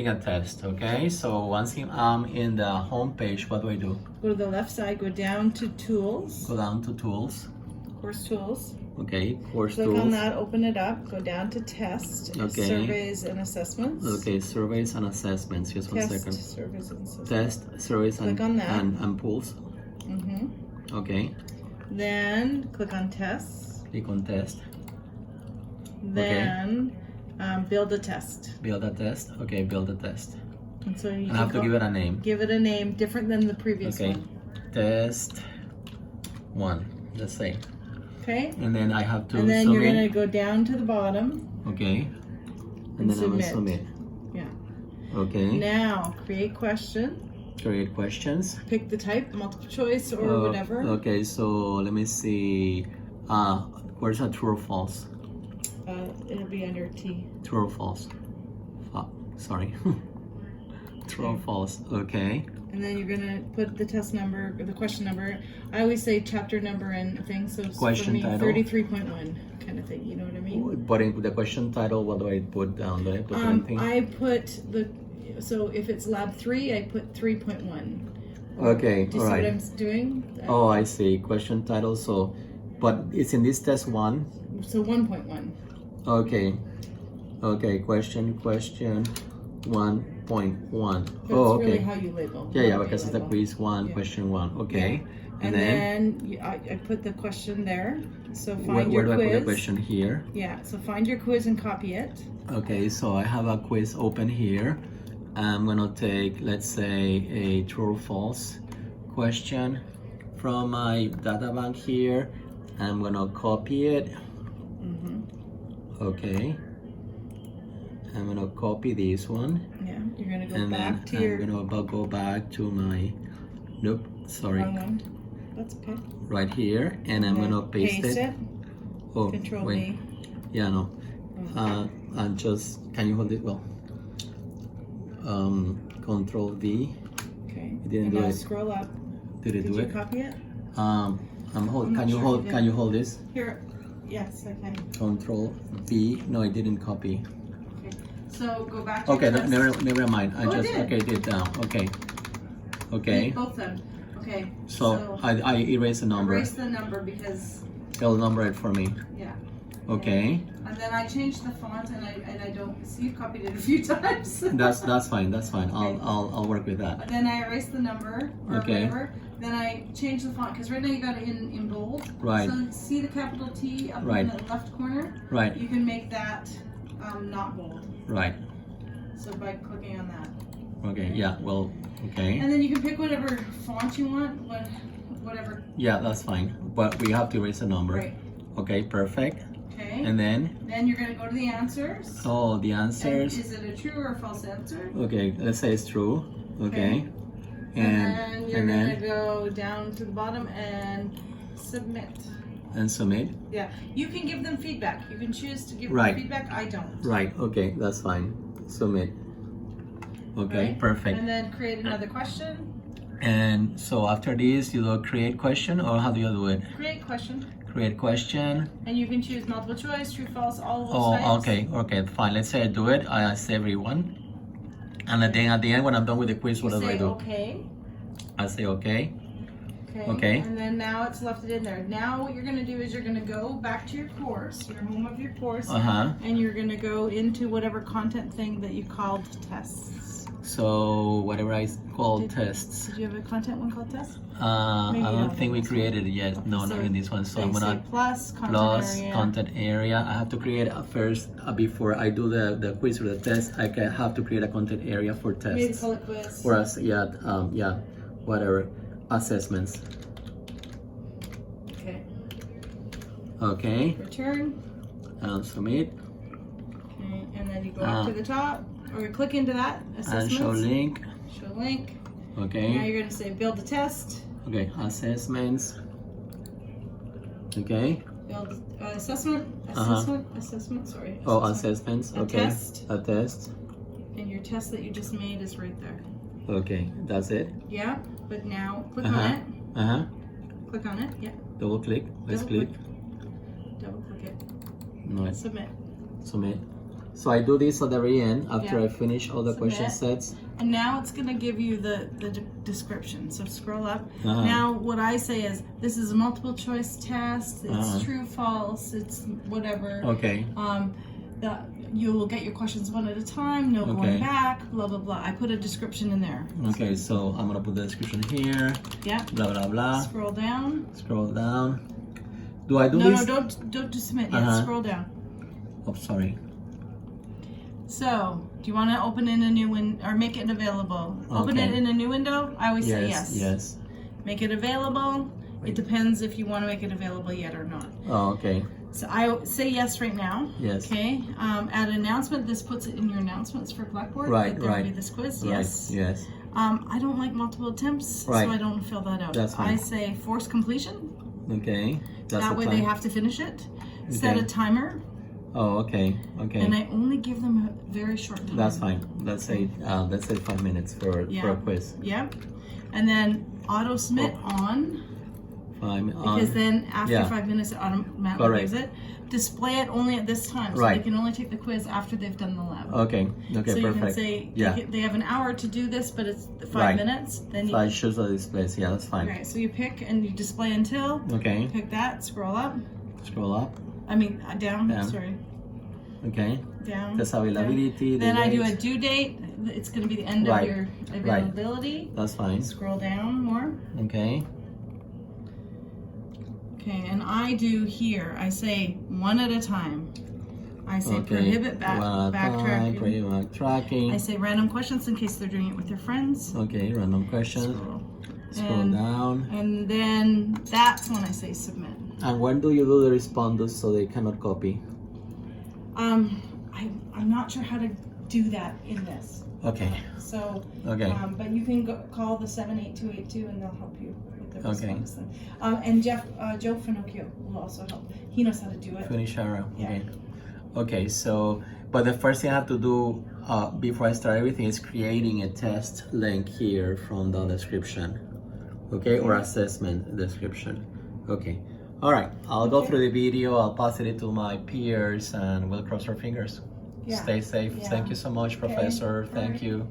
A test, okay? So once I'm in the home page, what do? Go to the left side, go down to Tools. Go down to Tools. Course Tools. Okay, Course Click Tools. on that, open it up, go down to Test, Okay. Surveys and Assessments. Okay, Surveys and Assessments. Just one second. Surveys and Assessments. Test, Surveys Click on that. and Pools. Okay. Then click on Tests. Click on Test. Then build a test. Build a test. Okay, build a test. And so you I have to give it a name. Give it a name different than the previous Okay. one. Test 1. Let's say. Okay. And then I have to And then submit. you're gonna go down to the bottom. Okay. And then I'm gonna submit. submit. Yeah. Okay. Now create question. Create questions. Pick the type, multiple choice or whatever. Okay, so let me see. Where's a true or false? It'll be under T. True or false? Sorry. True or false? Okay. And then you're gonna put the test number, or the question number. I always say chapter number and things. So Question for me, title. 33.1 kind of thing. You know what I mean? But in the question title, what do I put down? Do I put anything? I put so if it's lab 3, I put 3.1. Okay, Do you see what I'm doing? Oh, I see. Question title. So, but it's in this test 1. So 1.1. Okay. Okay. Question 1.1. That's Oh, okay. really how you label. Yeah, how because you it's the label. quiz 1, Yeah. question 1. Okay. Yeah. And then I put the question there. So find where your do quiz. I put the question here? Yeah, so find your quiz and copy it. Okay, so I have a quiz open here. I'm gonna take, let's say, a true or false question from my data bank here. I'm gonna copy it. Okay. I'm gonna copy this one. Yeah, you're gonna go And back to then your I'm gonna go back to my, nope, sorry, wrong one. That's okay. right here, and I'm gonna paste it. Oh, Control wait. V. Yeah, no. And just, can you hold it? Well, Control V. Okay. It didn't and do now it. scroll up. Did it Did do you it? copy it? I'm hold. I'm Can not you sure hold? you Can did. you hold this? Here. Yes, I can. Control V. No, it didn't copy. Okay. So go back to Okay, your test. never mind. I Oh, it just did. okay did down. Okay. Okay. Both of them. Okay. So I erase the number. Erase the number because It'll number it for me. yeah. Okay. And then I changed the font and I don't see you've copied it a few times. That's fine. That's fine. I'll work with that. And then I erased the number or Okay. whatever. Then I changed the font because right now you got it in bold. Right. So see the capital T up Right. in the left corner. Right. You can make that not bold. Right. So by clicking on that. Okay. Yeah. Well. Okay. And then you can pick whatever font you want. Whatever. Yeah, that's fine. But we have to erase the number. Right. Okay. Perfect. Okay. And then. Then you're gonna go to the answers. Oh, the answers. And is it a true or a false answer? Okay, let's say it's true. Okay. And then you're and gonna go down to the bottom and submit. and submit. Yeah, you can give them feedback. You can choose to give Right. them feedback. I don't. Right. Okay, that's fine. Submit. Okay, Right? perfect. And then create another question. And so after this, you do create question, or how do you do it? Create question. Create question. And you can choose multiple choice, true, false, all of those Oh, types. okay, fine. Let's say I do it. I save everyone. And then at the end, when I'm done with the quiz, what You do I say do? okay. I say okay. Okay. Okay. And then now it's left it in there. Now what you're gonna do is you're gonna go back to your course, your home of your course, and you're gonna go into whatever content thing that you called tests. So whatever I call tests. Did you have a content one called tests? I Maybe don't not think we in this created it yet. No, not in this one. So I'm Say gonna plus content plus area. content area. I have to create a first before I do the quiz or the test. I can have to create a content area for Maybe tests call it quiz. or whatever assessments. Okay. Okay, Return. and submit Okay. And then you go up to the top, or you click into that and assessments. show link. Show link. Now Okay, you're gonna say build a test. okay, assessments. Okay. Build assessment. Assessment. Sorry. Oh, assessments. A Okay. test. A test. And your test that you just made is right there. Okay, that's it. Yeah. But now click Uh-huh. on it. Uh-huh. Click on it. Yeah. Double click. Let's Double click. Double click it. No, it's Submit. submit. So I do this at the very end after Yeah. I finish all the question sets. And now it's going to give you the description. So scroll up. Uh-huh. Now what I say is, this is a multiple choice test. It's true, false. It's whatever. Okay. You will get your questions one at a time. No going back. Blah blah blah. I put a description in there. Okay. So I'm gonna put the description here. Yeah. Blah blah blah. Scroll down. Scroll down. Do I do no, this? No, don't do submit yet. Scroll down. Oh, sorry. So, do you want to open in a new window or make it available? Open it in a new window? I always say yes. Yes. Make it available. It depends if you want to make it available yet or not. Oh, okay. So I say yes right now. Yes. Okay. Add announcement. This puts it in your announcements for Blackboard. Right, There'll right. be this quiz. Right. Yes. Yes. I don't like multiple attempts, so I don't fill that out. That's fine. I say force completion. Okay. That's that way they have to finish it. Set a timer. Oh, okay. Okay. And I only give them a very short time. That's fine. Let's say 5 minutes for a quiz. Yep. And then auto submit on. Because then after 5 minutes it automatically gives it. Display it only at this time. So they can only take the quiz after they've done the lab. Okay. Okay, so perfect. You can say they have an hour to do this, but it's 5 minutes. Then so I choose the displays. Yeah, that's fine. Okay, so you pick and you display until. Okay. Pick that, scroll up. Scroll up. I mean down. Sorry. Okay. Down. Test availability. Then I do a due date. It's going to be the end of your availability. That's fine. Scroll down more. Okay. Okay, and I do here. I say one at a time. I say prohibit backtracking. Prohibit backtracking. I say random questions in case they're doing it with their friends. Okay, random questions. Scroll down. And then that's when I say submit. And when do you do the responders so they cannot copy? I'm not sure how to do that in this. Okay. So, but you can call the 78282 and they'll help you with the response. And Joe Finocchio will also help. He knows how to do it. Finishara. Okay. Okay. So, but the first thing I have to do before I start everything is creating a test link here from the description. Okay, or assessment description. Okay. All right. I'll go through the video. I'll pass it to my peers, and we'll cross our fingers. Stay safe. Thank you so much, Professor. Thank you.